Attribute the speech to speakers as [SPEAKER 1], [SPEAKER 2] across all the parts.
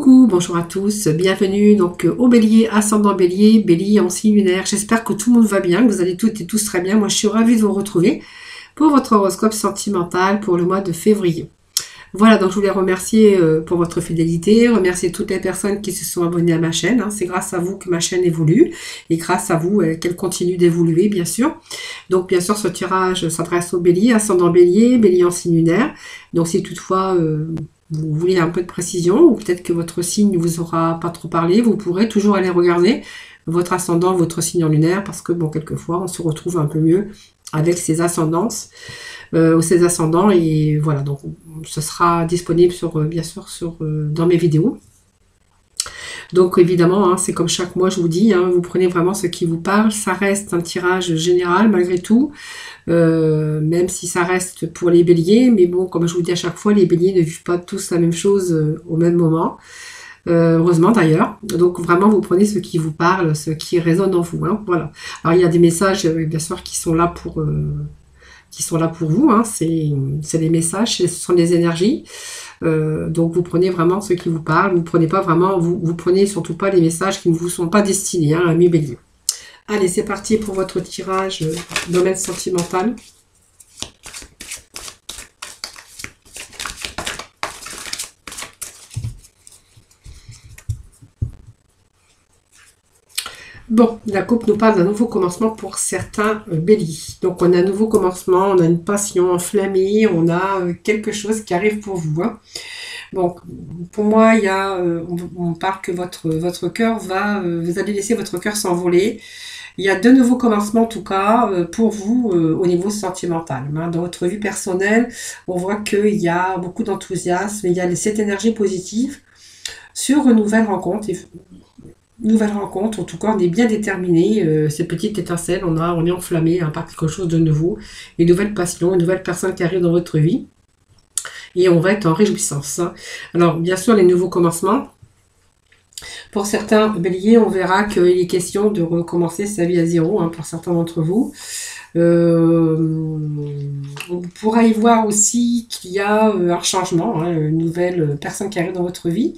[SPEAKER 1] Coucou, bonjour à tous, bienvenue donc au Bélier, ascendant Bélier, Bélier en signe lunaire. J'espère que tout le monde va bien, que vous allez toutes et tous très bien. Moi, je suis ravie de vous retrouver pour votre horoscope sentimental pour le mois de février. Voilà, donc je voulais remercier pour votre fidélité, remercier toutes les personnes qui se sont abonnées à ma chaîne. Hein. C'est grâce à vous que ma chaîne évolue et grâce à vous qu'elle continue d'évoluer, bien sûr. Donc, bien sûr, ce tirage s'adresse au Bélier, ascendant Bélier, Bélier en signe lunaire. Donc, si toutefois vous voulez un peu de précision ou peut-être que votre signe ne vous aura pas trop parlé, vous pourrez toujours aller regarder votre ascendant, votre signe en lunaire parce que, bon, quelquefois, on se retrouve un peu mieux avec ses ascendances. Ou ses ascendants et voilà, donc ce sera disponible bien sûr dans mes vidéos. Donc évidemment, hein, c'est comme chaque mois je vous dis, hein, vous prenez vraiment ce qui vous parle, ça reste un tirage général malgré tout, même si ça reste pour les béliers, mais bon, comme je vous dis à chaque fois, les béliers ne vivent pas tous la même chose au même moment. Heureusement d'ailleurs, donc vraiment vous prenez ce qui vous parle, ce qui résonne en vous, hein, voilà. Alors il y a des messages bien sûr qui sont là pour vous, hein. C'est des messages, ce sont des énergies. Donc vous prenez vraiment ce qui vous parle, vous prenez pas vraiment, vous prenez surtout pas les messages qui ne vous sont pas destinés, hein, amis bélier. Allez, c'est parti pour votre tirage domaine sentimental. Bon, la coupe nous parle d'un nouveau commencement pour certains béliers. Donc, on a un nouveau commencement, on a une passion enflammée, on a quelque chose qui arrive pour vous. Hein. Donc, pour moi, on parle que votre cœur vous allez laisser votre cœur s'envoler. Il y a de nouveaux commencements, en tout cas, pour vous au niveau sentimental. Hein. Dans votre vie personnelle, on voit qu'il y a beaucoup d'enthousiasme, il y a cette énergie positive sur une nouvelle rencontre. Nouvelle rencontre, en tout cas on est bien déterminé, ces petites étincelles, on est enflammé hein, par quelque chose de nouveau, une nouvelle passion, une nouvelle personne qui arrive dans votre vie, et on va être en réjouissance. Hein. Alors bien sûr les nouveaux commencements, pour certains béliers on verra qu'il est question de recommencer sa vie à zéro, hein, pour certains d'entre vous. On pourra y voir aussi qu'il y a un changement, hein, une nouvelle personne qui arrive dans votre vie.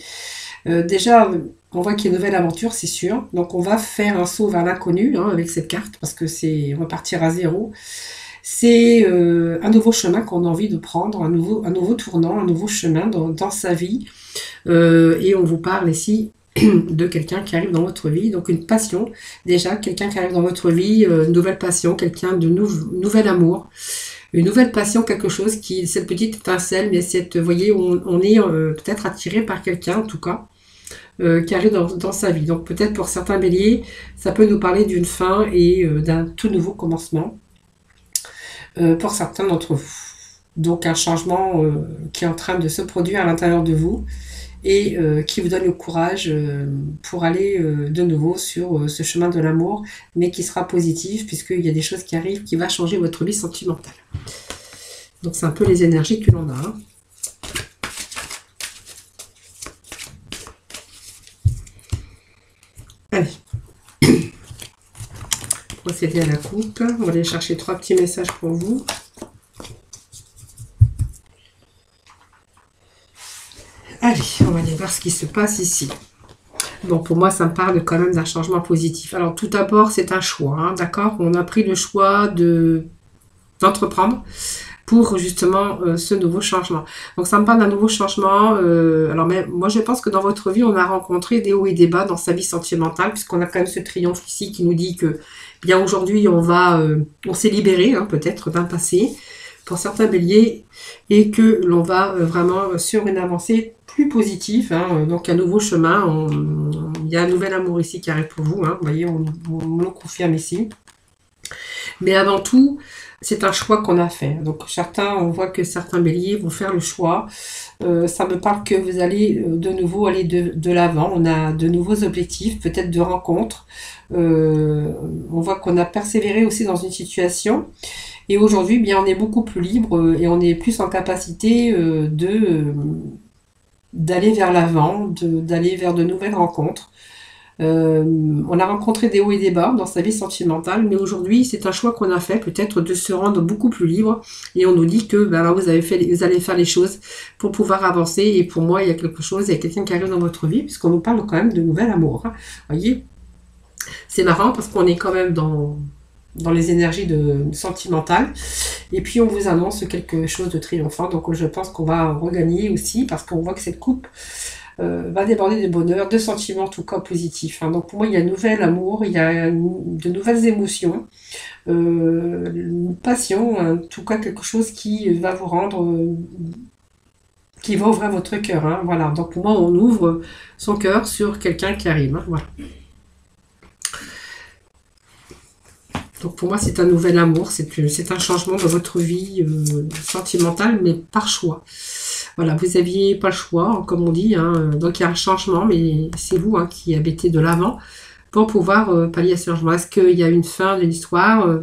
[SPEAKER 1] Déjà, on voit qu'il y a une nouvelle aventure, c'est sûr. Donc, on va faire un saut vers l'inconnu hein, avec cette carte parce que on va partir à zéro. C'est un nouveau chemin qu'on a envie de prendre, un nouveau tournant, un nouveau chemin dans sa vie. Et on vous parle ici de quelqu'un qui arrive dans votre vie. Donc, une passion, déjà, quelqu'un qui arrive dans votre vie, une nouvelle passion, quelqu'un de nouvel amour. Une nouvelle passion, quelque chose cette petite étincelle, mais vous voyez, on est peut-être attiré par quelqu'un, en tout cas, qui arrive dans sa vie. Donc peut-être pour certains béliers, ça peut nous parler d'une fin et d'un tout nouveau commencement pour certains d'entre vous. Donc un changement qui est en train de se produire à l'intérieur de vous et qui vous donne le courage pour aller de nouveau sur ce chemin de l'amour, mais qui sera positif puisqu'il y a des choses qui arrivent qui vont changer votre vie sentimentale. Donc c'est un peu les énergies que l'on a. Hein. Allez, procéder à la coupe. On va aller chercher 3 petits messages pour vous. Allez, on va aller voir ce qui se passe ici. Bon, pour moi, ça me parle quand même d'un changement positif. Alors, tout d'abord, c'est un choix, hein, d'accord? On a pris le choix d'entreprendre pour justement ce nouveau changement. Donc, ça me parle d'un nouveau changement. Alors, moi, je pense que dans votre vie, on a rencontré des hauts et des bas dans sa vie sentimentale, puisqu'on a quand même ce triomphe ici qui nous dit que, bien aujourd'hui, on s'est libéré, hein, peut-être, d'un passé, pour certains béliers, et que l'on va vraiment sur une avancée plus positive, hein, donc un nouveau chemin, il y a un nouvel amour ici qui arrive pour vous, hein, vous voyez, on le confirme ici. Mais avant tout, c'est un choix qu'on a fait. Donc on voit que certains béliers vont faire le choix. Ça me parle que vous allez de nouveau aller de l'avant. On a de nouveaux objectifs, peut-être de rencontres. On voit qu'on a persévéré aussi dans une situation. Et aujourd'hui, bien, on est beaucoup plus libre et on est plus en capacité d'aller vers l'avant, d'aller vers de nouvelles rencontres. On a rencontré des hauts et des bas dans sa vie sentimentale, mais aujourd'hui, c'est un choix qu'on a fait, peut-être de se rendre beaucoup plus libre. Et on nous dit que vous allez faire les choses pour pouvoir avancer. Et pour moi, il y a quelque chose, il y a quelqu'un qui arrive dans votre vie, puisqu'on nous parle quand même de nouvel amour. Hein. Voyez, c'est marrant parce qu'on est quand même dans les énergies sentimentales. Et puis, on vous annonce quelque chose de triomphant. Donc, je pense qu'on va regagner aussi, parce qu'on voit que cette coupe va déborder de bonheur, de sentiments en tout cas positifs. Hein. Donc pour moi, il y a un nouvel amour, il y a de nouvelles émotions, une passion, en tout cas quelque chose qui va vous rendre, qui va ouvrir votre cœur. Hein. Voilà. Donc pour moi, on ouvre son cœur sur quelqu'un qui arrive. Hein. Voilà. Donc pour moi, c'est un nouvel amour, c'est un changement dans votre vie sentimentale, mais par choix. Voilà, vous n'aviez pas le choix, comme on dit, hein, donc il y a un changement, mais c'est vous qui avez été de l'avant pour pouvoir pallier à ce changement. Est-ce qu'il y a une fin de l'histoire,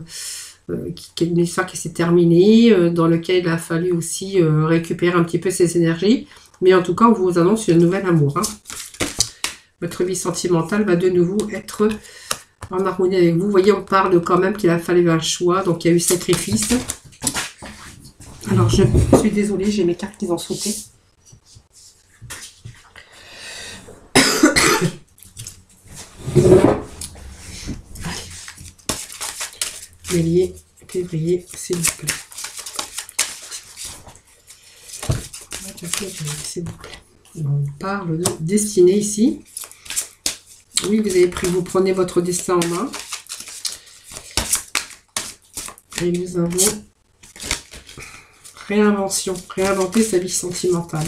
[SPEAKER 1] une histoire qui s'est terminée, dans laquelle il a fallu aussi récupérer un petit peu ses énergies, mais en tout cas, on vous annonce un nouvel amour. Hein. Votre vie sentimentale va de nouveau être en harmonie avec vous. Vous voyez, on parle quand même qu'il a fallu un choix, donc il y a eu sacrifice. Alors, je suis désolée, j'ai mes cartes qui ont sauté. Bélier, février, s'il vous plaît. S'il vous plaît. On parle de destinée ici. Oui, vous prenez votre destin en main. Et nous avons réinvention, réinventer sa vie sentimentale.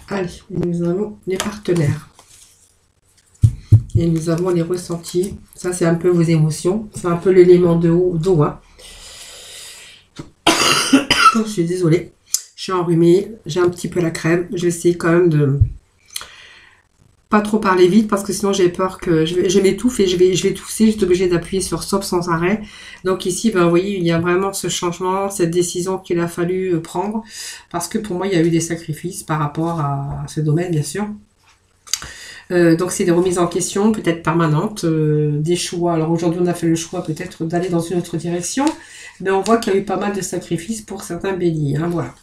[SPEAKER 1] Allez, nous avons les partenaires. Et nous avons les ressentis. Ça, c'est un peu vos émotions. C'est un peu l'élément d'eau. Hein. Je suis désolée. Je suis enrhumée. J'ai un petit peu la crème. Je vais essayer quand même de pas trop parler vite parce que sinon j'ai peur que je m'étouffe et je vais tousser. Je suis obligée d'appuyer sur stop sans arrêt. Donc ici, vous voyez, il y a vraiment ce changement, cette décision qu'il a fallu prendre parce que pour moi, il y a eu des sacrifices par rapport à ce domaine, bien sûr. Donc c'est des remises en question, peut-être permanentes, des choix. Alors aujourd'hui, on a fait le choix peut-être d'aller dans une autre direction, mais on voit qu'il y a eu pas mal de sacrifices pour certains béliers. Hein, voilà.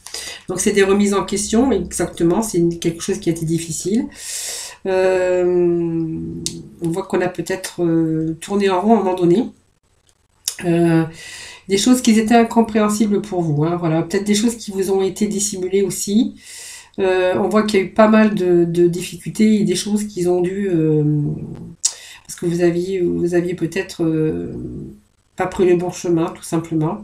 [SPEAKER 1] Donc c'est des remises en question, exactement. C'est quelque chose qui a été difficile. On voit qu'on a peut-être tourné en rond à un moment donné. Des choses qui étaient incompréhensibles pour vous. Hein, voilà. Peut-être des choses qui vous ont été dissimulées aussi. On voit qu'il y a eu pas mal de difficultés et des choses qu'ils ont dû... parce que vous aviez peut-être pas pris le bon chemin, tout simplement.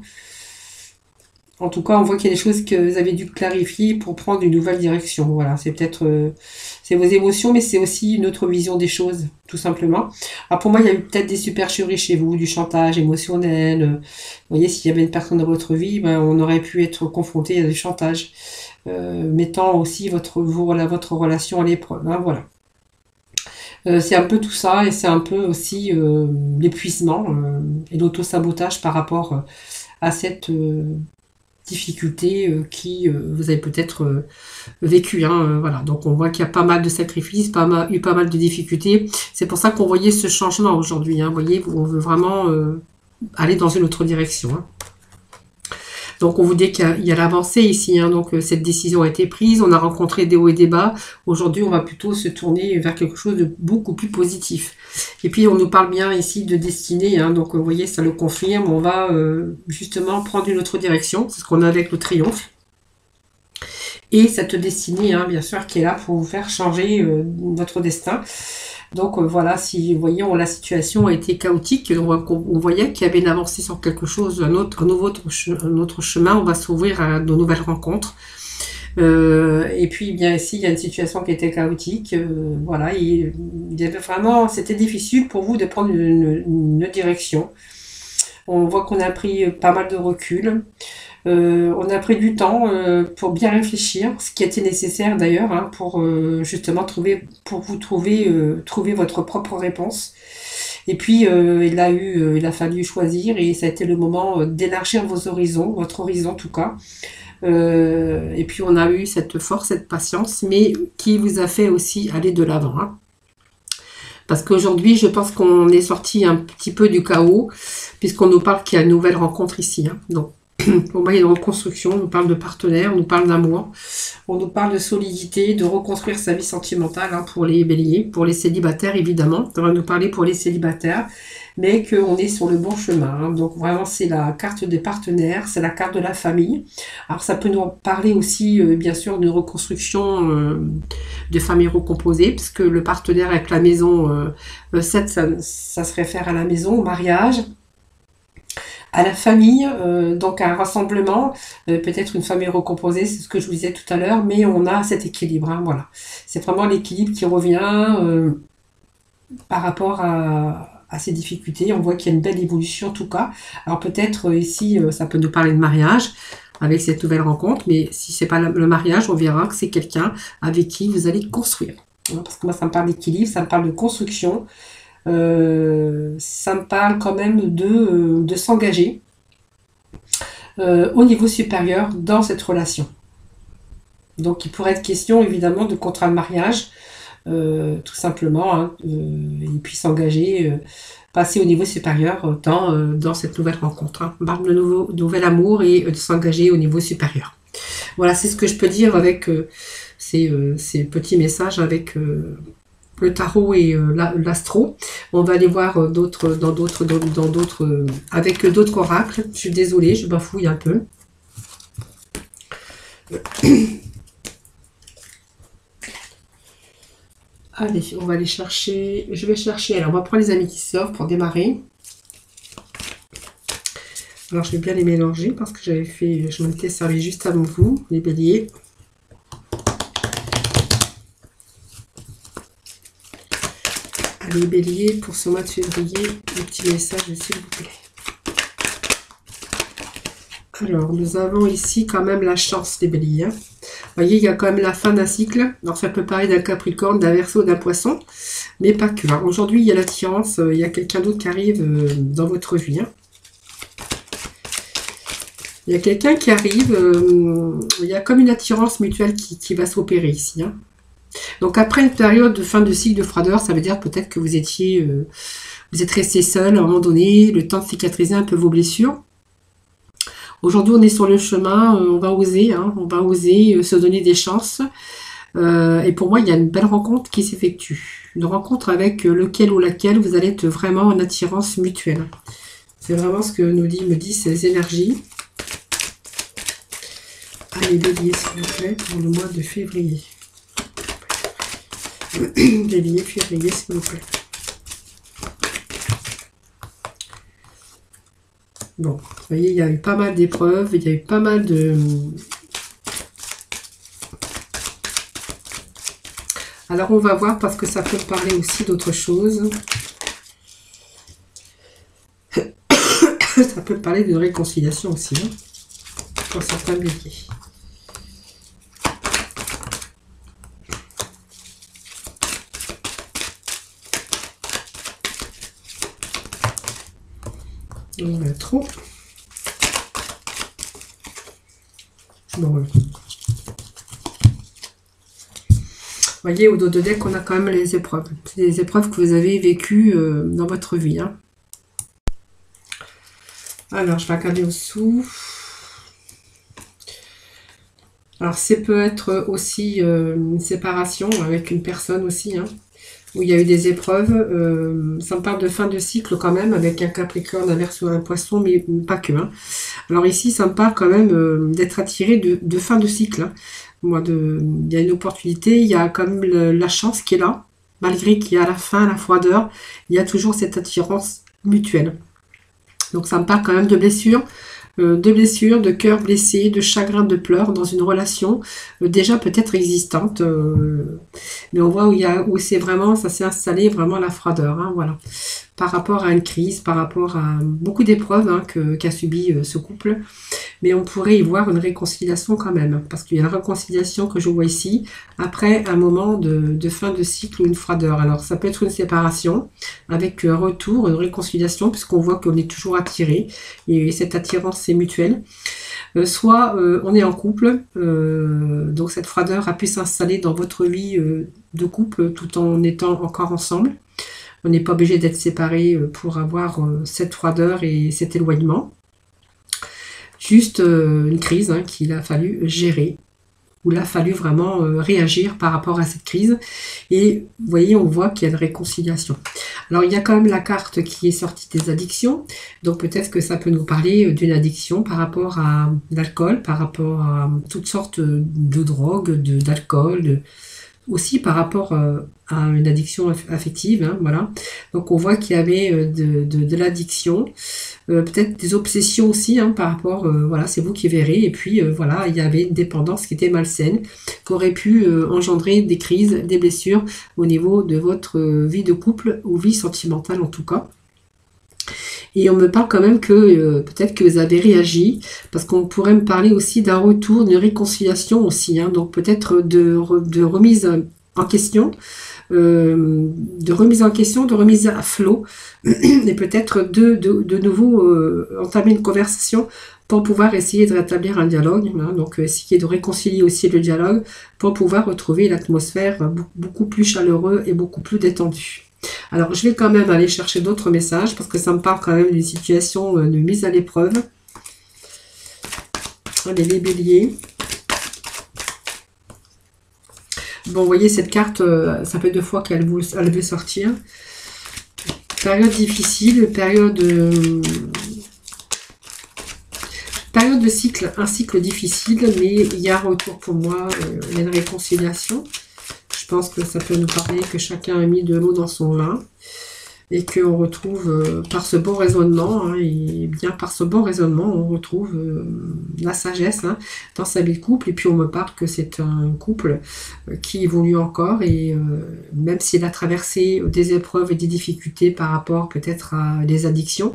[SPEAKER 1] En tout cas, on voit qu'il y a des choses que vous avez dû clarifier pour prendre une nouvelle direction. Voilà, c'est peut-être c'est vos émotions, mais c'est aussi une autre vision des choses, tout simplement. Alors pour moi, il y a eu peut-être des supercheries chez vous, du chantage émotionnel. Vous voyez, s'il y avait une personne dans votre vie, on aurait pu être confronté à du chantage, mettant aussi votre relation à l'épreuve. Hein, voilà. C'est un peu tout ça, et c'est un peu aussi l'épuisement et l'auto-sabotage par rapport à cette... difficultés qui vous avez peut-être vécu. Hein, voilà. Donc on voit qu'il y a pas mal de sacrifices, pas mal de difficultés. C'est pour ça qu'on voyait ce changement aujourd'hui. Hein, vous voyez, on veut vraiment aller dans une autre direction. Hein. Donc on vous dit qu'il y a l'avancée ici. Hein, donc cette décision a été prise. On a rencontré des hauts et des bas. Aujourd'hui, on va plutôt se tourner vers quelque chose de beaucoup plus positif. Et puis on nous parle bien ici de destinée. Hein, donc vous voyez, ça le confirme. On va justement prendre une autre direction. C'est ce qu'on a avec le triomphe. Et cette destinée, hein, bien sûr, qui est là pour vous faire changer votre destin. Donc voilà, si vous voyez, la situation a été chaotique, on voyait qu'il y avait une avancée sur quelque chose, un autre chemin, on va s'ouvrir à de nouvelles rencontres. Et puis bien ici, il y a une situation qui était chaotique. Voilà, il y avait vraiment, c'était difficile pour vous de prendre une direction. On voit qu'on a pris pas mal de recul. On a pris du temps pour bien réfléchir, ce qui était nécessaire d'ailleurs, hein, pour justement trouver votre propre réponse. Et puis il a fallu choisir et ça a été le moment d'élargir vos horizons, votre horizon en tout cas, Et puis on a eu cette force, cette patience, mais qui vous a fait aussi aller de l'avant, hein. Parce qu'aujourd'hui, je pense qu'on est sorti un petit peu du chaos, puisqu'on nous parle qu'il y a une nouvelle rencontre ici, hein. Donc, on va y aller en construction, on nous parle de partenaire, on nous parle d'amour, on nous parle de solidité, de reconstruire sa vie sentimentale, hein, pour les béliers, pour les célibataires évidemment, on va nous parler pour les célibataires, mais qu'on est sur le bon chemin, hein. Donc vraiment c'est la carte des partenaires, c'est la carte de la famille. Alors ça peut nous parler aussi bien sûr de reconstruction de famille recomposée, puisque le partenaire avec la maison 7, ça se réfère à la maison, au mariage, à la famille, donc à un rassemblement, peut-être une famille recomposée, c'est ce que je vous disais tout à l'heure, mais on a cet équilibre, hein, voilà. C'est vraiment l'équilibre qui revient par rapport à ces difficultés. On voit qu'il y a une belle évolution en tout cas. Alors peut-être ici, ça peut nous parler de mariage avec cette nouvelle rencontre, mais si c'est pas le mariage, on verra que c'est quelqu'un avec qui vous allez construire. Parce que moi, ça me parle d'équilibre, ça me parle de construction. Ça me parle quand même de s'engager au niveau supérieur dans cette relation. Donc il pourrait être question évidemment de contrat de mariage, tout simplement, hein, et puis s'engager, passer au niveau supérieur dans cette nouvelle rencontre, hein. On parle de nouvel amour et de s'engager au niveau supérieur. Voilà, c'est ce que je peux dire avec ces petits messages avec le tarot et l'astro. On va aller voir avec d'autres oracles. Je suis désolée, je bafouille un peu. Allez, on va aller chercher. Je vais chercher. Alors, on va prendre les amis qui sortent pour démarrer. Alors, je vais bien les mélanger parce que je m'étais servi juste avant vous, les béliers. Les béliers, pour ce mois de février, un petit message s'il vous plaît. Alors, nous avons ici quand même la chance, les béliers, hein. Vous voyez, il y a quand même la fin d'un cycle. Alors, ça peut parler d'un Capricorne, d'un Verseau, d'un Poisson, mais pas que, hein. Aujourd'hui, il y a l'attirance, il y a quelqu'un d'autre qui arrive dans votre vie, hein. Il y a quelqu'un qui arrive, il y a comme une attirance mutuelle qui va s'opérer ici, hein. Donc après une période de fin de cycle de froideur, ça veut dire peut-être que vous êtes resté seul à un moment donné, le temps de cicatriser un peu vos blessures. Aujourd'hui, on est sur le chemin, on va oser, hein, on va oser se donner des chances. Et pour moi, il y a une belle rencontre qui s'effectue. Une rencontre avec lequel ou laquelle vous allez être vraiment en attirance mutuelle. C'est vraiment ce que me disent ces énergies. Allez, bélier, s'il vous plaît, pour le mois de février. Bélier, février, s'il vous plaît. Bon, vous voyez, il y a eu pas mal d'épreuves, il y a eu pas mal de... Alors, on va voir parce que ça peut parler aussi d'autre chose. Ça peut parler d'une réconciliation aussi, hein, pour certains béliers. On a trop. Bon, ouais. Vous voyez, au dos de deck, on a quand même les épreuves. C'est des épreuves que vous avez vécues dans votre vie, hein. Alors, je vais regarder au-dessous. Alors, ça peut être aussi une séparation avec une personne aussi, hein, où il y a eu des épreuves. Ça me parle de fin de cycle quand même, avec un Capricorne, un Verseau, un Poisson, mais pas que, hein. Alors ici, ça me parle quand même d'être attiré de fin de cycle, hein. Moi, il y a une opportunité, il y a quand même la chance qui est là, malgré qu'il y a la faim, la froideur, il y a toujours cette attirance mutuelle. Donc ça me parle quand même de blessures, de cœur blessé, de chagrin, de pleurs dans une relation déjà peut-être existante, mais on voit où c'est vraiment, ça s'est installé vraiment la froideur, hein, voilà, par rapport à une crise, par rapport à beaucoup d'épreuves, hein, qu'a subi ce couple, mais on pourrait y voir une réconciliation quand même, parce qu'il y a une réconciliation que je vois ici, après un moment de fin de cycle ou une froideur. Alors ça peut être une séparation, avec un retour, une réconciliation, puisqu'on voit qu'on est toujours attiré, et cette attirance c'est mutuel. soit on est en couple, donc cette froideur a pu s'installer dans votre vie de couple tout en étant encore ensemble. On n'est pas obligé d'être séparés pour avoir cette froideur et cet éloignement. Juste une crise qu'il a fallu gérer, où il a fallu vraiment réagir par rapport à cette crise. Et vous voyez, on voit qu'il y a une réconciliation. Alors, il y a quand même la carte qui est sortie des addictions. Donc, peut-être que ça peut nous parler d'une addiction par rapport à l'alcool, par rapport à toutes sortes de drogues, d'alcool, aussi par rapport à une addiction affective, voilà. Donc on voit qu'il y avait de l'addiction, peut-être des obsessions aussi, par rapport, voilà, c'est vous qui verrez, et puis voilà, il y avait une dépendance qui était malsaine, qui aurait pu engendrer des crises, des blessures au niveau de votre vie de couple, ou vie sentimentale en tout cas. Et on me parle quand même que peut-être que vous avez réagi, parce qu'on pourrait me parler aussi d'un retour, d'une réconciliation aussi, donc peut-être de remise en question, de remise à flot, et peut-être de nouveau entamer une conversation pour pouvoir essayer de rétablir un dialogue, donc essayer de réconcilier aussi le dialogue pour pouvoir retrouver l'atmosphère beaucoup plus chaleureux et beaucoup plus détendue. Alors, je vais quand même aller chercher d'autres messages parce que ça me parle quand même d'une situation de mise à l'épreuve. Allez, les béliers. Bon, vous voyez, cette carte, ça fait 2 fois qu'elle veut sortir. Période difficile, période de cycle, un cycle difficile, mais il y a un retour pour moi, il y a une réconciliation. Je pense que ça peut nous parler que chacun a mis de l'eau dans son vin et qu'on retrouve par ce bon raisonnement, et bien par ce bon raisonnement, on retrouve la sagesse dans sa vie de couple. Et puis on me parle que c'est un couple qui évolue encore, et même s'il a traversé des épreuves et des difficultés par rapport peut-être à des addictions,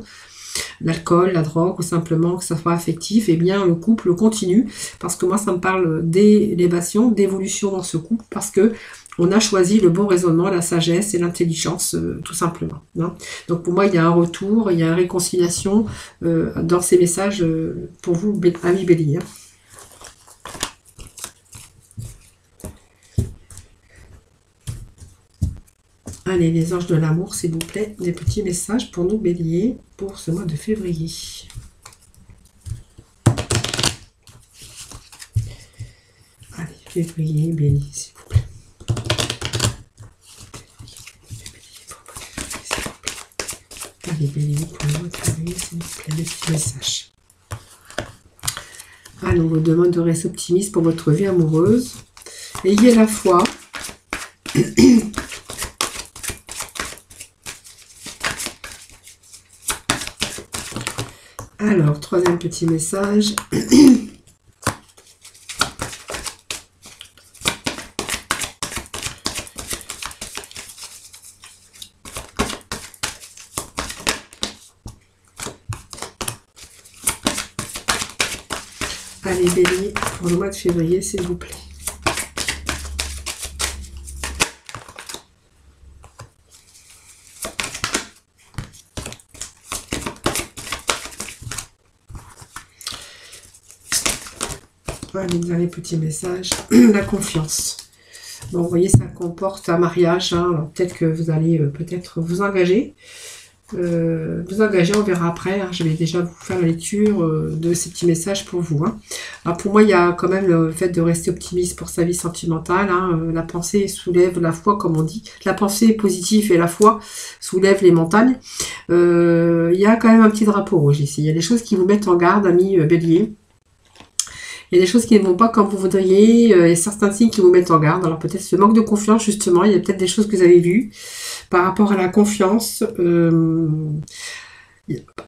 [SPEAKER 1] l'alcool, la drogue, ou simplement que ça soit affectif, et bien le couple continue, parce que moi ça me parle d'élévation, d'évolution dans ce couple, parce que on a choisi le bon raisonnement, la sagesse et l'intelligence, tout simplement. Donc pour moi, il y a un retour, il y a une réconciliation dans ces messages pour vous, amis béliers. Allez, les anges de l'amour, s'il vous plaît, des petits messages pour nous, béliers, pour ce mois de février. Allez, février, bélier, s'il vous plaît. Allez, bélier, pour le mois de février, s'il vous plaît, des petits messages. Allez, on vous demande de rester optimiste pour votre vie amoureuse. Ayez la foi. Alors, troisième petit message. Allez, bélier, pour le mois de février, s'il vous plaît. Allez, dernier petit message. La confiance. Bon, vous voyez, ça comporte un mariage. Alors, peut-être que vous allez peut-être vous engager. On verra après. Je vais déjà vous faire la lecture de ces petits messages pour vous. Alors, pour moi, il y a quand même le fait de rester optimiste pour sa vie sentimentale. La pensée soulève la foi, comme on dit. La pensée positive et la foi soulèvent les montagnes. Il y a quand même un petit drapeau rouge ici. Il y a des choses qui vous mettent en garde, amis béliers. Il y a des choses qui ne vont pas comme vous voudriez, il y a certains signes qui vous mettent en garde. Alors peut-être ce manque de confiance, justement, il y a peut-être des choses que vous avez vues par rapport à la confiance.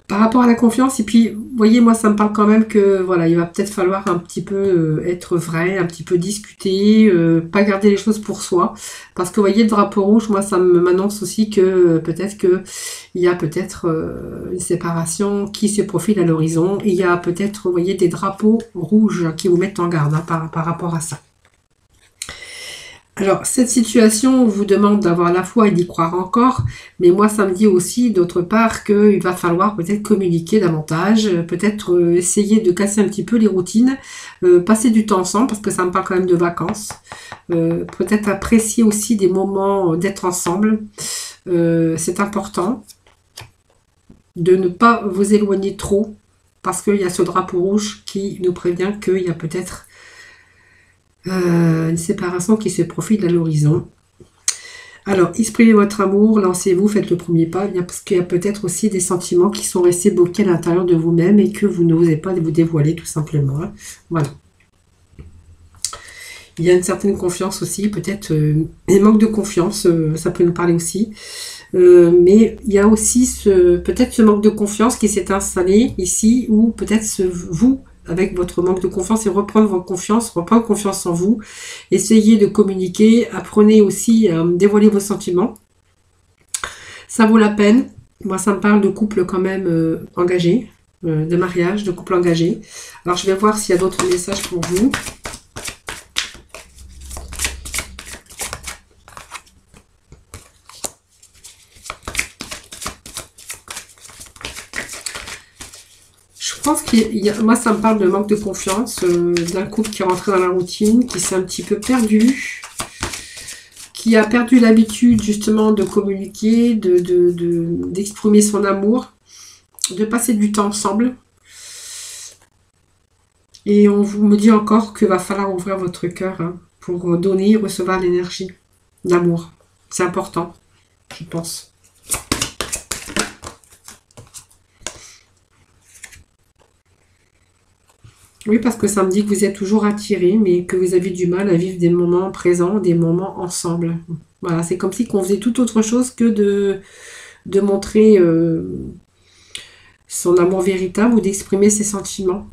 [SPEAKER 1] Par rapport à la confiance, et puis, vous voyez, moi, ça me parle quand même que, voilà, il va peut-être falloir un petit peu être vrai, un petit peu discuter, pas garder les choses pour soi, parce que, vous voyez, le drapeau rouge, moi, ça m'annonce aussi que peut-être que il y a peut-être une séparation qui se profile à l'horizon, et il y a peut-être, vous voyez, des drapeaux rouges qui vous mettent en garde par rapport à ça. Alors, cette situation vous demande d'avoir la foi et d'y croire encore, mais moi, ça me dit aussi, d'autre part, qu'il va falloir peut-être communiquer davantage, peut-être essayer de casser un petit peu les routines, passer du temps ensemble, parce que ça me parle quand même de vacances, peut-être apprécier aussi des moments d'être ensemble, c'est important, de ne pas vous éloigner trop, parce qu'il y a ce drapeau rouge qui nous prévient qu'il y a peut-être une séparation qui se profile à l'horizon. Alors, exprimez votre amour, lancez-vous, faites le premier pas, parce qu'il y a peut-être aussi des sentiments qui sont restés bloqués à l'intérieur de vous-même et que vous n'osez pas vous dévoiler, tout simplement. Hein. Voilà. Il y a une certaine confiance aussi, peut-être un manque de confiance, ça peut nous parler aussi. Mais il y a aussi peut-être ce manque de confiance qui s'est installé ici, ou peut-être vous, avec votre manque de confiance, et reprendre votre confiance, reprendre confiance en vous, essayez de communiquer, apprenez aussi à dévoiler vos sentiments. Ça vaut la peine. Moi, ça me parle de couple quand même engagé, de mariage, de couple engagé. Alors, je vais voir s'il y a d'autres messages pour vous. Je pense moi, ça me parle de manque de confiance, d'un couple qui est rentré dans la routine, qui s'est un petit peu perdu, qui a perdu l'habitude justement de communiquer, d'exprimer son amour, de passer du temps ensemble. Et on vous me dit encore qu'il va falloir ouvrir votre cœur hein, pour donner et recevoir l'énergie d'amour. C'est important, je pense. Oui, parce que ça me dit que vous êtes toujours attirés, mais que vous avez du mal à vivre des moments présents, des moments ensemble. Voilà, c'est comme si qu'on faisait tout autre chose que de montrer son amour véritable ou d'exprimer ses sentiments.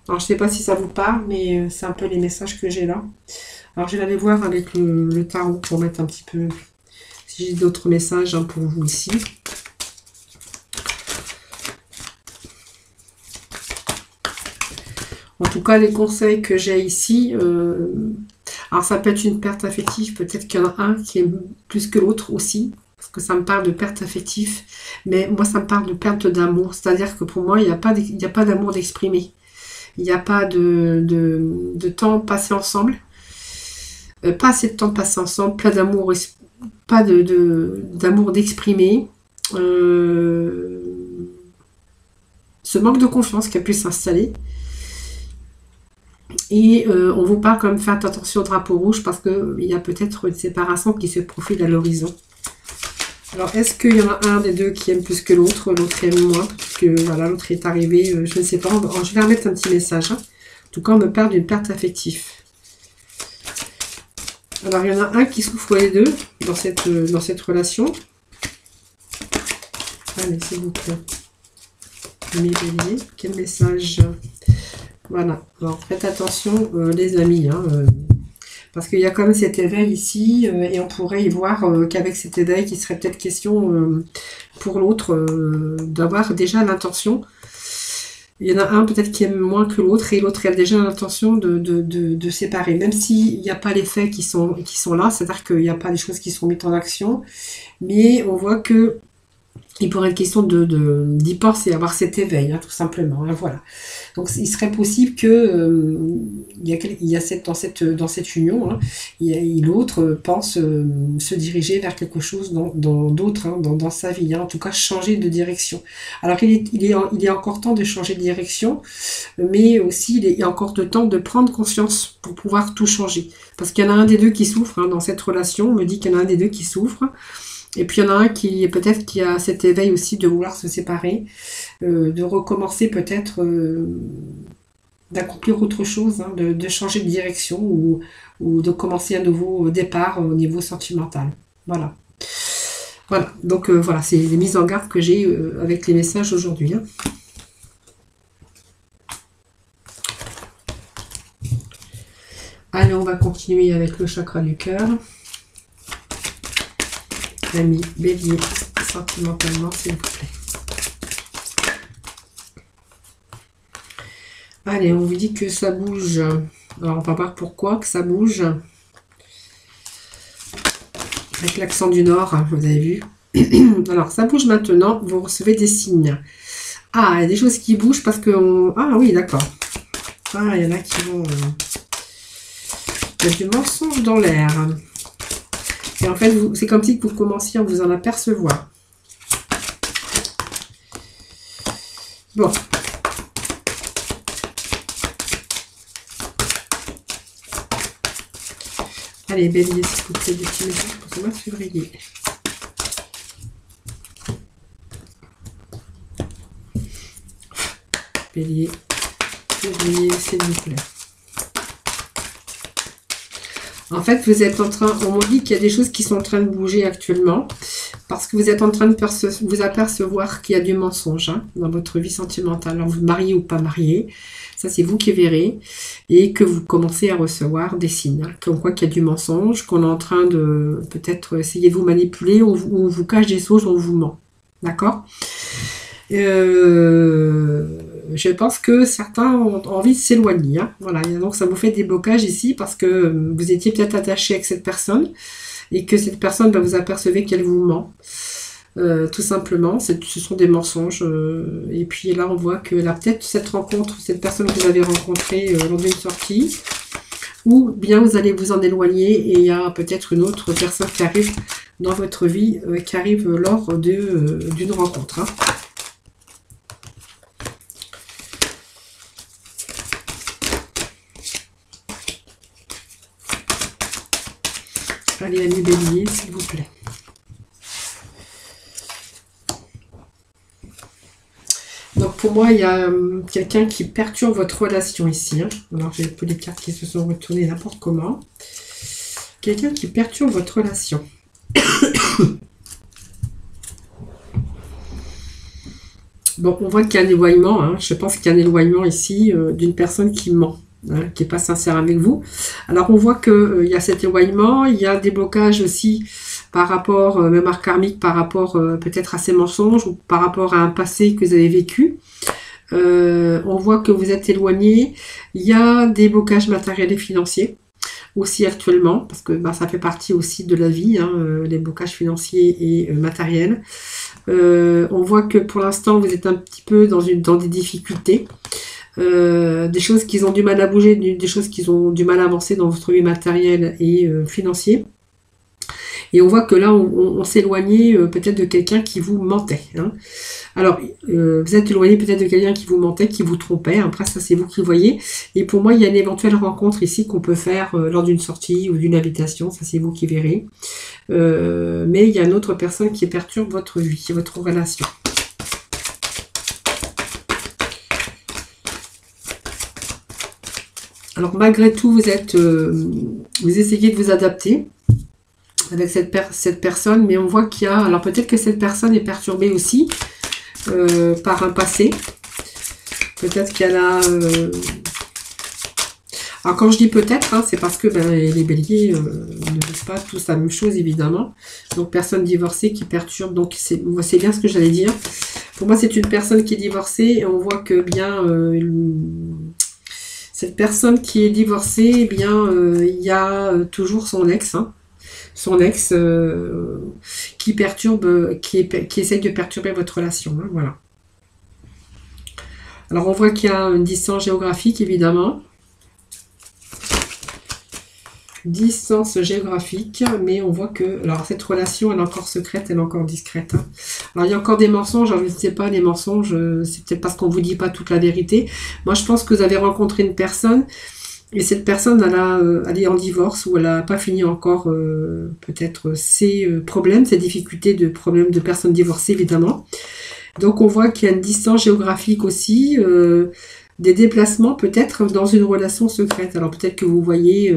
[SPEAKER 1] Alors, je ne sais pas si ça vous parle, mais c'est un peu les messages que j'ai là. Alors, je vais aller voir avec le tarot pour mettre un petit peu, si j'ai d'autres messages hein, pour vous ici. En tout cas, les conseils que j'ai ici, alors ça peut être une perte affective, peut-être qu'il y en a un qui est plus que l'autre aussi, parce que ça me parle de perte affective, mais moi ça me parle de perte d'amour, c'est-à-dire que pour moi, il n'y a pas d'amour d'exprimer, il n'y a pas de temps passé ensemble, pas assez de temps passé ensemble, pas d'amour, pas d'amour d'exprimer, ce manque de confiance qui a pu s'installer. Et on vous parle quand même, faites attention au drapeau rouge parce qu'il y a peut-être une séparation qui se profile à l'horizon. Alors, est-ce qu'il y en a un des deux qui aime plus que l'autre aime moins parce que voilà, l'autre est arrivé, je ne sais pas. Je vais remettre un petit message. Hein. En tout cas, on me parle d'une perte affective. Alors, il y en a un qui souffre les deux dans cette relation. Allez, s'il vous plaît. Mes béliers, quel message ? Voilà, alors faites attention les amis, hein, parce qu'il y a quand même cet éveil ici, et on pourrait y voir qu'avec cet éveil, il serait peut-être question pour l'autre d'avoir déjà l'intention. Il y en a un peut-être qui aime moins que l'autre, et l'autre a déjà l'intention de séparer, même s'il n'y a pas les faits qui sont là, c'est-à-dire qu'il n'y a pas des choses qui sont mises en action, mais on voit que il pourrait être question d'y penser, avoir cet éveil, hein, tout simplement. Hein, voilà. Donc, il serait possible que dans cette union, hein, l'autre pense se diriger vers quelque chose d'autre hein, dans sa vie. Hein, en tout cas, changer de direction. Alors, il est encore temps de changer de direction, mais aussi, il est encore de temps de prendre conscience pour pouvoir tout changer. Parce qu'il y en a un des deux qui souffre hein, dans cette relation. On me dit qu'il y en a un des deux qui souffre. Et puis il y en a un qui peut-être qui a cet éveil aussi de vouloir se séparer, de recommencer peut-être, d'accomplir autre chose, hein, de changer de direction ou de commencer un nouveau départ au niveau sentimental. Voilà. Voilà. Donc voilà, c'est les mises en garde que j'ai avec les messages aujourd'hui. Hein. Allez, on va continuer avec le chakra du cœur. Ami bélier, sentimentalement, s'il vous plaît. Allez, on vous dit que ça bouge. Alors, on va voir pourquoi que ça bouge. avec l'accent du Nord, hein, vous avez vu. Alors, ça bouge maintenant, vous recevez des signes. Ah, il y a des choses qui bougent parce que... Ah oui, d'accord. Ah, il y en a qui vont... Il y a du mensonge dans l'air. Et en fait, c'est comme si vous commenciez à vous en apercevoir. Bon. Allez, bélier, s'il vous plaît, des petits messages pour ce mois de février. Bélier, février, s'il vous plaît. En fait, vous êtes en train, on me dit qu'il y a des choses qui sont en train de bouger actuellement, parce que vous êtes en train de vous apercevoir qu'il y a du mensonge hein, dans votre vie sentimentale. Alors, vous mariez ou pas marié, ça c'est vous qui verrez, et que vous commencez à recevoir des signes, hein, comme quoi qu'il y a du mensonge, qu'on est en train de peut-être essayer de vous manipuler, ou on vous cache des choses, on vous ment. D'accord ? Je pense que certains ont envie de s'éloigner. Hein. Voilà, donc ça vous fait des blocages ici parce que vous étiez peut-être attaché avec cette personne et que cette personne, bah, vous apercevez qu'elle vous ment. Tout simplement, ce sont des mensonges. Et puis là, on voit que là, peut-être cette rencontre, cette personne que vous avez rencontrée lors d'une sortie, ou bien vous allez vous en éloigner et il y a peut-être une autre personne qui arrive dans votre vie, qui arrive lors d'une rencontre. Hein. Allez, ami bélier, s'il vous plaît. Donc, pour moi, il y a quelqu'un qui perturbe votre relation ici. Hein. Alors, j'ai un peu les cartes qui se sont retournées n'importe comment. Quelqu'un qui perturbe votre relation. Bon, on voit qu'il y a un éloignement. Hein. Je pense qu'il y a un éloignement ici d'une personne qui ment. Hein, qui n'est pas sincère avec vous. Alors on voit qu'il y a cet éloignement, il y a des blocages aussi par rapport, même à karmique, par rapport peut-être à ces mensonges ou par rapport à un passé que vous avez vécu. On voit que vous êtes éloigné. Il y a des blocages matériels et financiers aussi actuellement, parce que bah, ça fait partie aussi de la vie, hein, les blocages financiers et matériels. On voit que pour l'instant vous êtes un petit peu dans des difficultés. Des choses qui ont du mal à bouger, des choses qui ont du mal à avancer dans votre vie matérielle et financier. Et on voit que là, on s'éloignait peut-être de quelqu'un qui vous mentait. Hein. Alors, vous êtes éloigné peut-être de quelqu'un qui vous mentait, qui vous trompait. Après, ça, c'est vous qui voyez. Et pour moi, il y a une éventuelle rencontre ici qu'on peut faire lors d'une sortie ou d'une invitation. Ça, c'est vous qui verrez. Mais il y a une autre personne qui perturbe votre vie, votre relation. Alors malgré tout, vous essayez de vous adapter avec cette personne, mais on voit qu'il y a... Alors peut-être que cette personne est perturbée aussi par un passé. Peut-être qu'elle a... Alors quand je dis peut-être, hein, c'est parce que les béliers ne vivent pas tous la même chose évidemment. Donc personne divorcée qui perturbe, donc c'est bien ce que j'allais dire. Pour moi c'est une personne qui est divorcée et on voit que bien... cette personne qui est divorcée, eh bien, il y a toujours son ex, hein, son ex qui perturbe, qui essaye de perturber votre relation. Hein, voilà. Alors, on voit qu'il y a une distance géographique, évidemment. Distance géographique, mais on voit que... Alors, cette relation, elle est encore secrète, elle est encore discrète. Hein. Alors, il y a encore des mensonges. Alors, je ne sais pas, les mensonges, c'est peut-être parce qu'on ne vous dit pas toute la vérité. Moi, je pense que vous avez rencontré une personne, et cette personne, elle est en divorce, ou elle n'a pas fini encore, peut-être, ses problèmes, ses difficultés de problèmes de personnes divorcées, évidemment. Donc, on voit qu'il y a une distance géographique aussi, des déplacements peut-être dans une relation secrète. Alors peut-être que vous voyez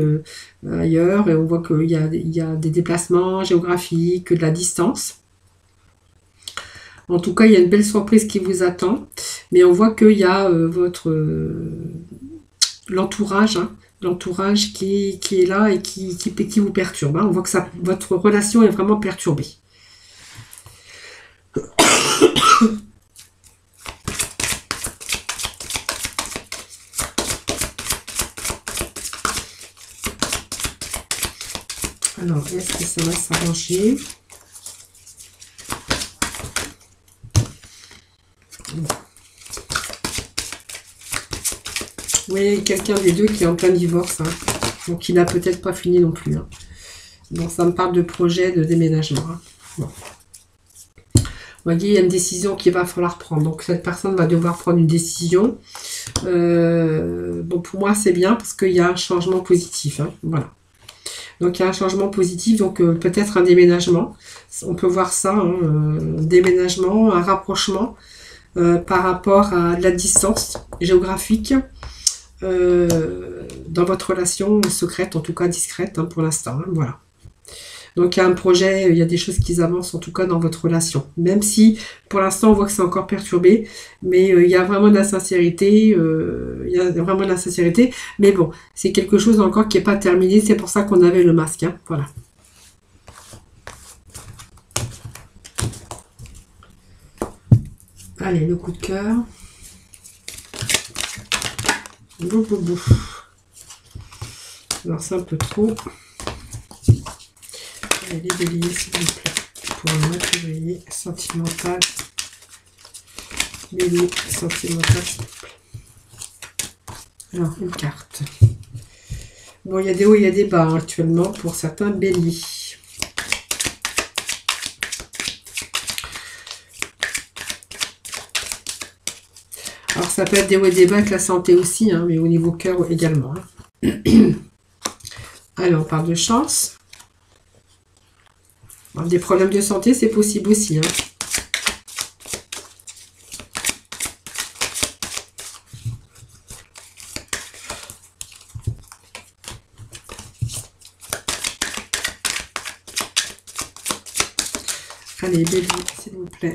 [SPEAKER 1] ailleurs et on voit qu'il y a des déplacements géographiques, de la distance. En tout cas, il y a une belle surprise qui vous attend. Mais on voit qu'il y a l'entourage, hein, l'entourage qui est là et qui vous perturbe. Hein. On voit que votre relation est vraiment perturbée. Alors, est-ce que ça va s'arranger? Oui, quelqu'un des deux qui est en plein divorce, hein. Donc qui n'a peut-être pas fini non plus, hein. Donc ça me parle de projet de déménagement, hein. Bon. Vous voyez, il y a une décision qu'il va falloir prendre. Donc cette personne va devoir prendre une décision. Bon, pour moi, c'est bien parce qu'il y a un changement positif, hein. Voilà. Donc il y a un changement positif, donc peut-être un déménagement. On peut voir ça, hein, déménagement, un rapprochement par rapport à de la distance géographique dans votre relation secrète, en tout cas discrète, hein, pour l'instant, hein, voilà. Donc il y a un projet, il y a des choses qui avancent en tout cas dans votre relation. Même si pour l'instant on voit que c'est encore perturbé, mais il y a vraiment de la sincérité, mais bon, c'est quelque chose encore qui n'est pas terminé, c'est pour ça qu'on avait le masque, hein, voilà. Allez, le coup de cœur. Bouf, bouf, bouf. Alors c'est un peu trop. Allez, les béliers, s'il vous plaît. Pour le mois de février, sentimental. Bélier, sentimental, s'il vous plaît. Alors, une carte. Bon, il y a des hauts et il y a des bas, hein, actuellement pour certains béliers. Alors, ça peut être des hauts et des bas avec la santé aussi, hein, mais au niveau cœur également, hein. Allez, on parle de chance. Alors, des problèmes de santé, c'est possible aussi, hein. Allez, bélier, s'il vous plaît.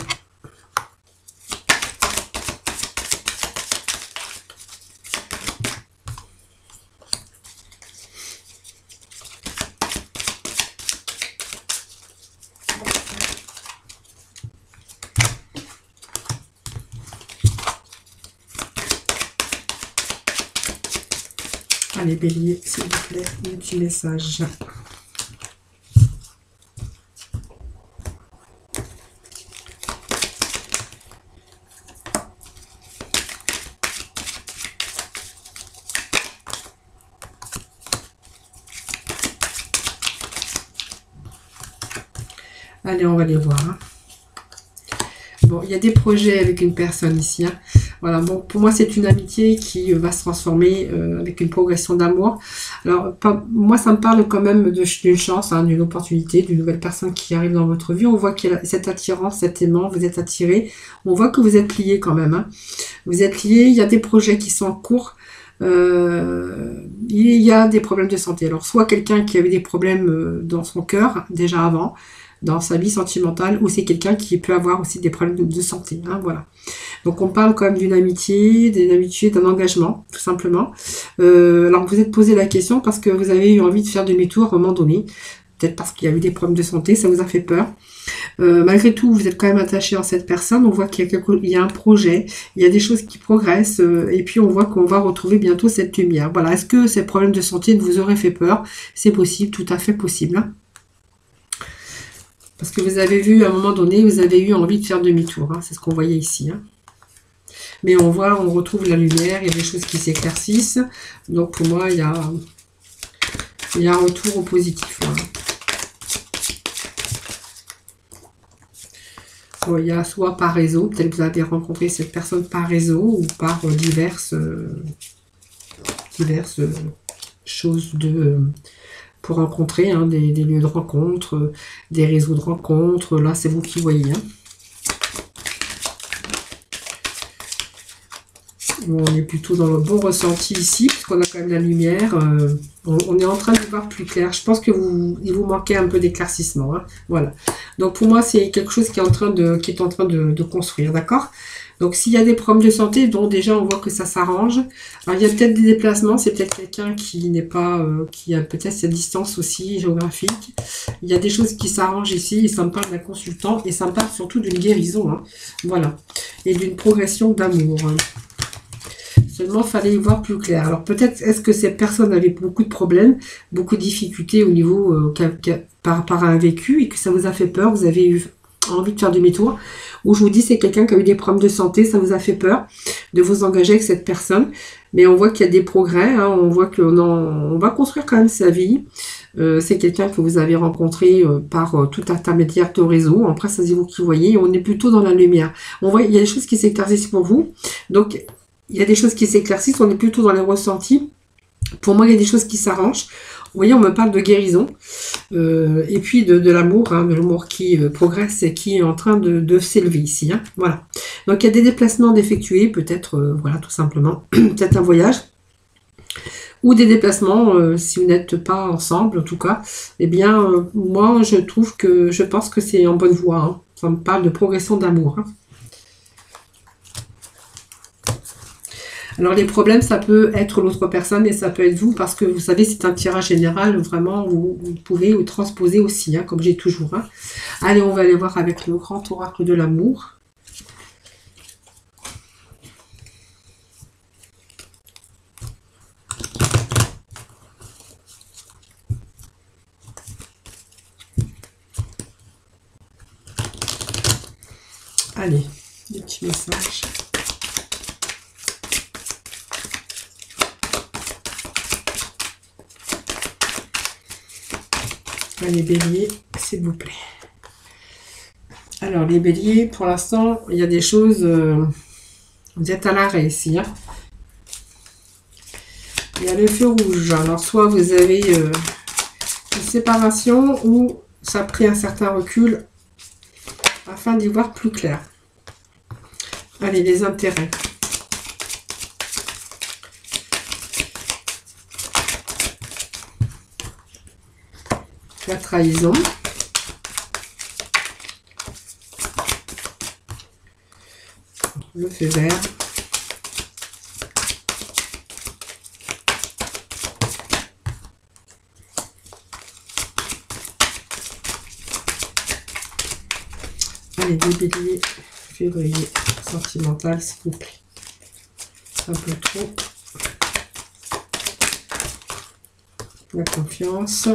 [SPEAKER 1] Allez, bélier, s'il vous plaît, un petit message. Allez, on va les voir, hein. Bon, il y a des projets avec une personne ici, hein. Voilà, bon, pour moi, c'est une amitié qui va se transformer avec une progression d'amour. Alors, moi, ça me parle quand même d'une chance, hein, d'une opportunité, d'une nouvelle personne qui arrive dans votre vie. On voit qu'il y a cette attirance, cet aimant, vous êtes attiré. On voit que vous êtes liés quand même, hein. Vous êtes liés, il y a des projets qui sont en cours. Il y a des problèmes de santé. Alors, soit quelqu'un qui avait des problèmes dans son cœur, déjà avant, dans sa vie sentimentale, ou c'est quelqu'un qui peut avoir aussi des problèmes de santé, hein, voilà. Donc on parle quand même d'une amitié, d'un engagement, tout simplement. Alors vous êtes posé la question parce que vous avez eu envie de faire demi-tour à un moment donné, peut-être parce qu'il y a eu des problèmes de santé, ça vous a fait peur. Malgré tout, vous êtes quand même attaché à cette personne, on voit qu'il y a un projet, il y a des choses qui progressent, et puis on voit qu'on va retrouver bientôt cette lumière. Voilà, est-ce que ces problèmes de santé vous auraient fait peur? C'est possible, tout à fait possible, hein. Parce que vous avez vu, à un moment donné, vous avez eu envie de faire demi-tour, hein, c'est ce qu'on voyait ici, hein. Mais on voit, on retrouve la lumière, il y a des choses qui s'éclaircissent. Donc pour moi, il y a un retour au positif, hein. Bon, il y a soit par réseau, peut-être que vous avez rencontré cette personne par réseau, ou par diverses choses pour rencontrer, hein, des lieux de rencontre, des réseaux de rencontres. Là, c'est vous qui voyez, hein. On est plutôt dans le bon ressenti ici, puisqu'on a quand même la lumière. On est en train de voir plus clair. Je pense que il vous manquait un peu d'éclaircissement, hein. Voilà. Donc pour moi, c'est quelque chose qui est en train de construire, d'accord? Donc s'il y a des problèmes de santé, dont déjà on voit que ça s'arrange. Alors il y a peut-être des déplacements, c'est peut-être quelqu'un qui n'est pas, qui a peut-être cette distance aussi géographique. Il y a des choses qui s'arrangent ici, et ça me parle d'un consultant, et ça me parle surtout d'une guérison, hein. Voilà. Et d'une progression d'amour, hein. Seulement, il fallait y voir plus clair. Alors peut-être, est-ce que cette personne avait beaucoup de problèmes, beaucoup de difficultés au niveau par rapport à un vécu et que ça vous a fait peur, vous avez eu envie de faire demi-tour. Ou je vous dis, c'est quelqu'un qui a eu des problèmes de santé, ça vous a fait peur de vous engager avec cette personne. Mais on voit qu'il y a des progrès, hein, on voit on va construire quand même sa vie. C'est quelqu'un que vous avez rencontré par tout intermédiaire de réseau. Après, ça c'est vous qui voyez. On est plutôt dans la lumière. On voit, il y a des choses qui s'éclaircissent pour vous. Donc, il y a des choses qui s'éclaircissent. On est plutôt dans les ressentis. Pour moi, il y a des choses qui s'arrangent. Vous voyez, on me parle de guérison. Et puis de l'amour, hein, de l'amour qui progresse et qui est en train de s'élever ici. Hein, voilà. Donc, il y a des déplacements d'effectuer, peut-être, voilà, tout simplement. Peut-être un voyage. Ou des déplacements, si vous n'êtes pas ensemble, en tout cas, eh bien, moi, je pense que c'est en bonne voie. Hein. Ça me parle de progression d'amour. Hein. Alors, les problèmes, ça peut être l'autre personne et ça peut être vous, parce que vous savez, c'est un tirage général, vraiment, vous pouvez vous transposer aussi, hein, comme j'ai toujours. Hein. Allez, on va aller voir avec le grand oracle de l'amour. Allez, des petits messages. Allez, bélier, s'il vous plaît. Alors, les béliers, pour l'instant, il y a des choses... vous êtes à l'arrêt ici. Hein. Il y a le feu rouge. Alors, soit vous avez une séparation ou ça a pris un certain recul afin d'y voir plus clair. Allez, les intérêts. La trahison. Le feu vert. Allez, les béliers, février, sentimental, s'il vous plaît. Un peu trop. La confiance.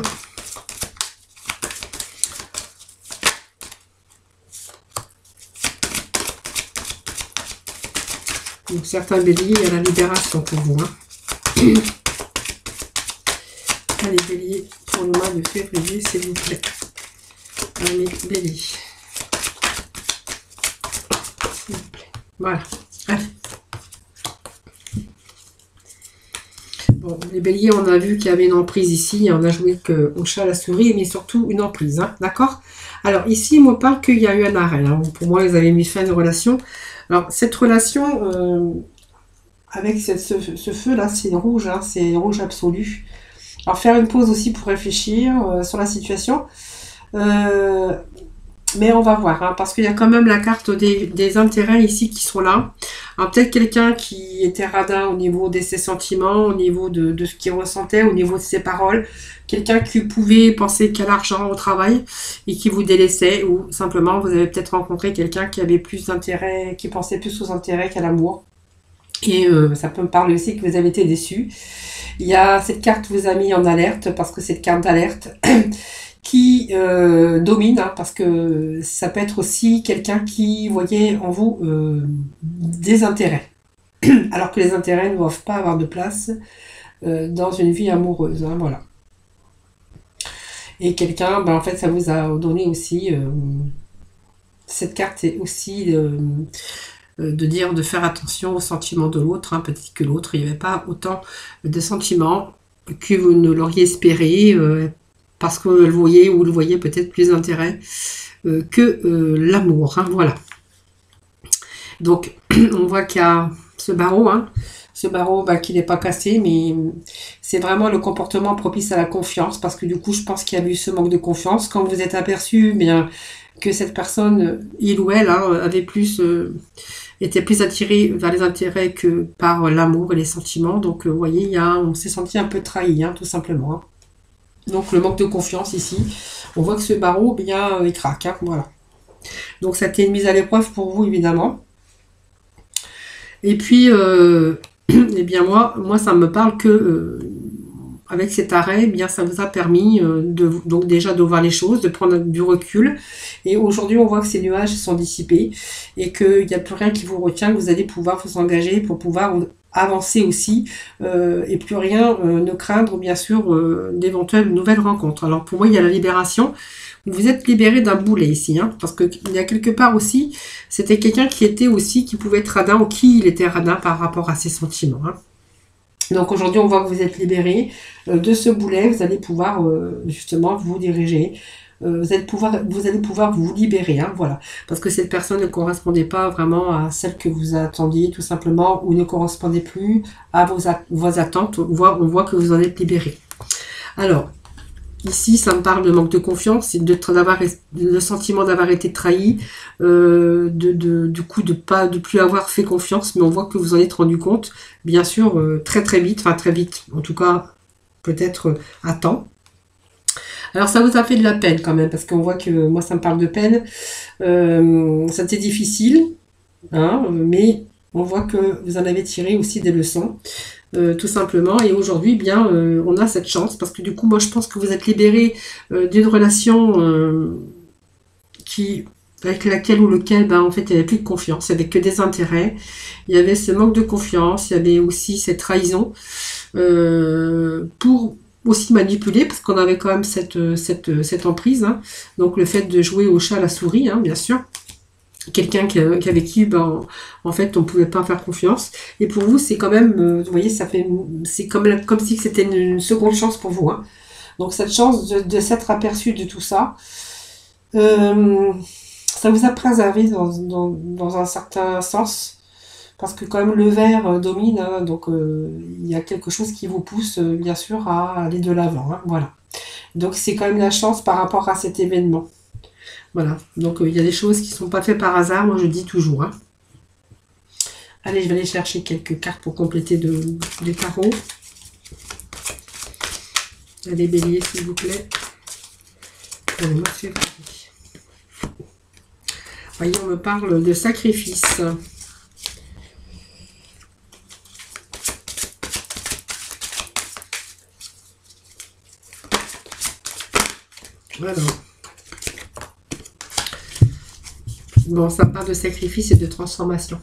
[SPEAKER 1] Donc, certains béliers, il y a la libération pour vous. Hein. Allez, bélier, pour le mois de février, s'il vous plaît. Allez, bélier. S'il vous plaît. Voilà. Allez. Bon, les béliers, on a vu qu'il y avait une emprise ici. On a joué au chat à la souris, mais surtout une emprise. Hein, d'accord? Alors, ici, il me parle qu'il y a eu un arrêt. Hein. Pour moi, ils avaient mis fin à une relation. Alors, cette relation, avec ce feu-là, c'est rouge, hein, c'est rouge absolu. Alors, faire une pause aussi pour réfléchir sur la situation. Mais on va voir, hein, parce qu'il y a quand même la carte des intérêts ici qui sont là. Alors, peut-être quelqu'un qui était radin au niveau de ses sentiments, au niveau de ce qu'il ressentait, au niveau de ses paroles. Quelqu'un qui pouvait penser qu'à l'argent au travail et qui vous délaissait, ou simplement vous avez peut-être rencontré quelqu'un qui avait plus d'intérêt, qui pensait plus aux intérêts qu'à l'amour. Et ça peut me parler aussi que vous avez été déçu. Il y a cette carte vous a mis en alerte, parce que c'est une carte d'alerte qui domine, hein, parce que ça peut être aussi quelqu'un qui voyait en vous des intérêts. Alors que les intérêts ne doivent pas avoir de place dans une vie amoureuse. Hein, voilà. Et quelqu'un, ben, en fait, ça vous a donné aussi... cette carte est aussi de dire de faire attention aux sentiments de l'autre. Hein, peut-être que l'autre, il n'y avait pas autant de sentiments que vous ne l'auriez espéré, parce que vous le voyez peut-être plus d'intérêt que l'amour. Hein, voilà. Donc, on voit qu'il y a ce barreau, hein, ce barreau qui n'est pas cassé, mais c'est vraiment le comportement propice à la confiance, parce que du coup, je pense qu'il y a eu ce manque de confiance. Quand vous êtes aperçu bien, que cette personne, il ou elle, hein, était plus attiré vers les intérêts que par l'amour et les sentiments. Donc, vous voyez, on s'est senti un peu trahi, hein, tout simplement. Hein. Donc, le manque de confiance ici, on voit que ce barreau, bien, il craque. Hein, voilà. Donc, ça a été une mise à l'épreuve pour vous, évidemment. Et puis, eh bien moi ça me parle que avec cet arrêt, eh bien ça vous a permis donc déjà de voir les choses, de prendre du recul. Et aujourd'hui, on voit que ces nuages sont dissipés et qu'il n'y a plus rien qui vous retient, que vous allez pouvoir vous engager pour pouvoir avancer aussi et plus rien ne craindre, bien sûr, d'éventuelles nouvelles rencontres. Alors pour moi, il y a la libération. Vous êtes libéré d'un boulet ici, hein, parce qu'il y a quelque part aussi, c'était quelqu'un qui pouvait être radin ou qui il était radin par rapport à ses sentiments. Hein. Donc aujourd'hui, on voit que vous êtes libéré de ce boulet. Vous allez pouvoir justement vous diriger. Vous allez pouvoir vous libérer, hein, voilà. Parce que cette personne ne correspondait pas vraiment à celle que vous attendiez, tout simplement, ou ne correspondait plus à vos attentes. On voit que vous en êtes libéré. Alors, ici, ça me parle de manque de confiance, le sentiment d'avoir été trahi, du coup de plus avoir fait confiance, mais on voit que vous en êtes rendu compte, bien sûr, très très vite, enfin très vite, en tout cas, peut-être à temps. Alors ça vous a fait de la peine quand même, parce qu'on voit que moi ça me parle de peine, c'était difficile, hein, mais on voit que vous en avez tiré aussi des leçons. Tout simplement, et aujourd'hui bien on a cette chance parce que du coup moi je pense que vous êtes libéré d'une relation avec laquelle ou lequel en fait il n'y avait plus de confiance, il n'y avait que des intérêts, il y avait ce manque de confiance, il y avait aussi cette trahison pour aussi manipuler parce qu'on avait quand même cette emprise, hein. Donc le fait de jouer au chat à la souris, hein, bien sûr, quelqu'un avec qui en fait on ne pouvait pas faire confiance, et pour vous c'est quand même vous voyez c'est comme si c'était une seconde chance pour vous, hein. Donc cette chance de s'être aperçu de tout ça, ça vous a préservé dans un certain sens, parce que quand même le verre domine, hein, donc il y a quelque chose qui vous pousse bien sûr à aller de l'avant, hein, voilà. Donc c'est quand même la chance par rapport à cet événement. Voilà, donc il y a des choses qui ne sont pas faites par hasard, moi je dis toujours. Hein. Allez, je vais aller chercher quelques cartes pour compléter des tarots. Allez, bélier, s'il vous plaît. Allez, moi, c'est parti. Voyez, on me parle de sacrifice. Voilà. Bon, ça parle de sacrifice et de transformation.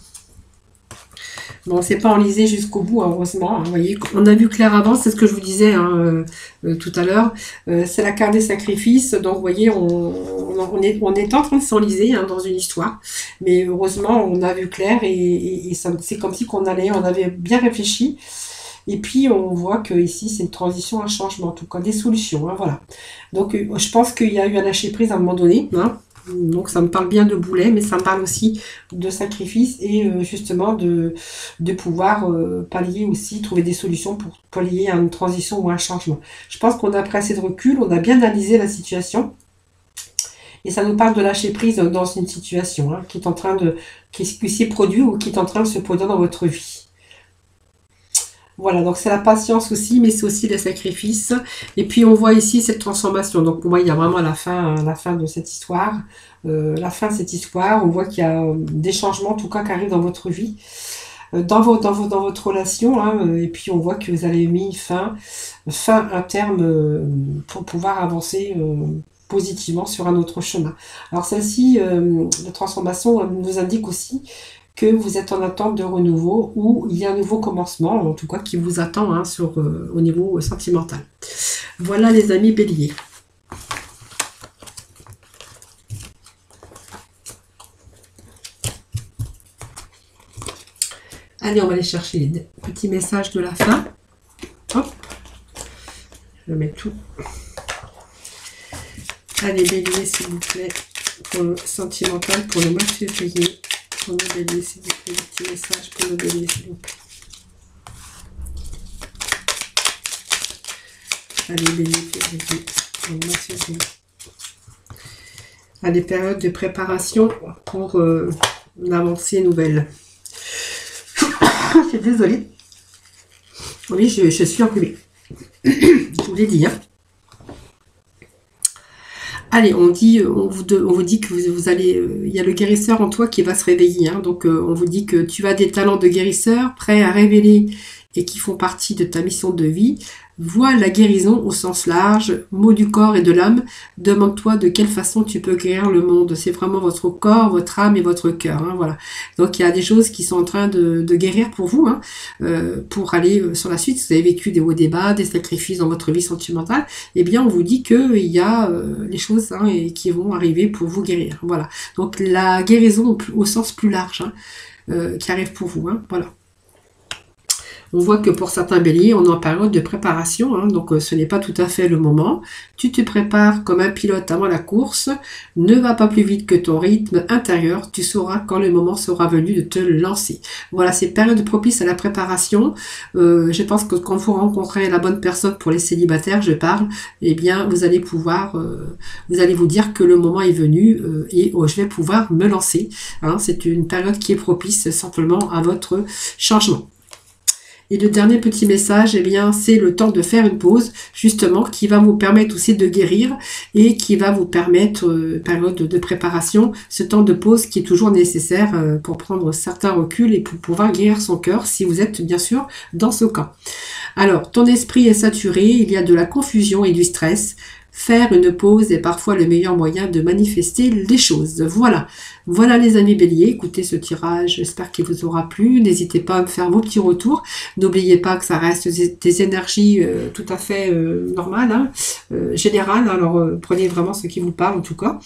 [SPEAKER 1] Bon, c'est pas enlisé jusqu'au bout, hein, heureusement. Hein, vous voyez, on a vu clair avant, c'est ce que je vous disais hein, tout à l'heure. C'est la carte des sacrifices. Donc, vous voyez, on est en train de s'enliser hein, dans une histoire. Mais heureusement, on a vu clair et c'est comme si on avait bien réfléchi. Et puis, on voit que ici, c'est une transition, un changement, en tout cas, des solutions. Hein, voilà. Donc, je pense qu'il y a eu un lâcher-prise à un moment donné. Hein. Donc ça me parle bien de boulet, mais ça me parle aussi de sacrifice et justement de pouvoir pallier aussi, trouver des solutions pour pallier à une transition ou un changement. Je pense qu'on a pris assez de recul, on a bien analysé la situation et ça nous parle de lâcher prise dans une situation hein, qui s'est produite ou qui est en train de se produire dans votre vie. Voilà, donc c'est la patience aussi, mais c'est aussi le sacrifice. Et puis on voit ici cette transformation. Donc pour moi, il y a vraiment la fin de cette histoire. La fin de cette histoire, on voit qu'il y a des changements, en tout cas, qui arrivent dans votre vie, dans votre relation. Hein, et puis on voit que vous avez mis fin un terme pour pouvoir avancer positivement sur un autre chemin. Alors celle-ci, la transformation, nous indique aussi que vous êtes en attente de renouveau ou il y a un nouveau commencement, en tout cas qui vous attend hein, au niveau sentimental. Voilà les amis béliers. Allez, on va aller chercher les petits messages de la fin. Hop. Je mets tout. Allez, bélier, s'il vous plaît, pour le sentimental, pour le mois de février. Pour nos béliers, s'il vous plaît, des petits messages pour nos béliers, s'il vous plaît. Allez, bélier, février, pour le mois de février. À des périodes de préparation pour l'avancée nouvelle. Je suis désolée. Oui, je suis enrhumée. Je vous l'ai dit. Hein. Allez, on vous dit que vous allez, il y a le guérisseur en toi qui va se réveiller. Hein. Donc, on vous dit que tu as des talents de guérisseur prêts à révéler et qui font partie de ta mission de vie. Vois la guérison au sens large, mot du corps et de l'âme. Demande-toi de quelle façon tu peux guérir le monde. C'est vraiment votre corps, votre âme et votre cœur. Hein, voilà. Donc il y a des choses qui sont en train de guérir pour vous, hein, pour aller sur la suite. Si vous avez vécu des hauts, des bas, des sacrifices dans votre vie sentimentale, eh bien on vous dit qu'il y a les choses hein, qui vont arriver pour vous guérir. Voilà. Donc la guérison au sens plus large qui arrive pour vous. Hein, voilà. On voit que pour certains béliers, on est en période de préparation, hein, donc ce n'est pas tout à fait le moment. Tu te prépares comme un pilote avant la course, ne va pas plus vite que ton rythme intérieur, tu sauras quand le moment sera venu de te lancer. Voilà, c'est période propice à la préparation. Je pense que quand vous rencontrez la bonne personne pour les célibataires, je parle, eh bien vous allez pouvoir, vous allez vous dire que le moment est venu et je vais pouvoir me lancer. Hein, c'est une période qui est propice simplement à votre changement. Et le dernier petit message, eh bien, c'est le temps de faire une pause, justement, qui va vous permettre aussi de guérir et qui va vous permettre, période de préparation, ce temps de pause qui est toujours nécessaire pour prendre certains reculs et pour pouvoir guérir son cœur, si vous êtes bien sûr dans ce cas. Alors, ton esprit est saturé, il y a de la confusion et du stress. Faire une pause est parfois le meilleur moyen de manifester les choses. Voilà. Voilà les amis béliers, écoutez ce tirage, j'espère qu'il vous aura plu. N'hésitez pas à me faire vos petits retours. N'oubliez pas que ça reste des énergies tout à fait normales, hein, générales. Alors prenez vraiment ce qui vous parle en tout cas.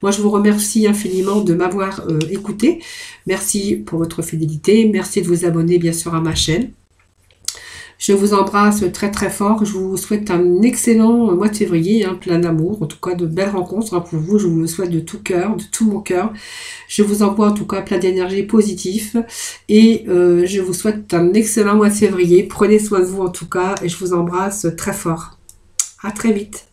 [SPEAKER 1] Moi je vous remercie infiniment de m'avoir écouté. Merci pour votre fidélité. Merci de vous abonner bien sûr à ma chaîne. Je vous embrasse très très fort. Je vous souhaite un excellent mois de février, hein, plein d'amour, en tout cas de belles rencontres hein, pour vous. Je vous le souhaite de tout cœur, de tout mon cœur. Je vous envoie en tout cas plein d'énergie positive et je vous souhaite un excellent mois de février. Prenez soin de vous en tout cas et je vous embrasse très fort. À très vite.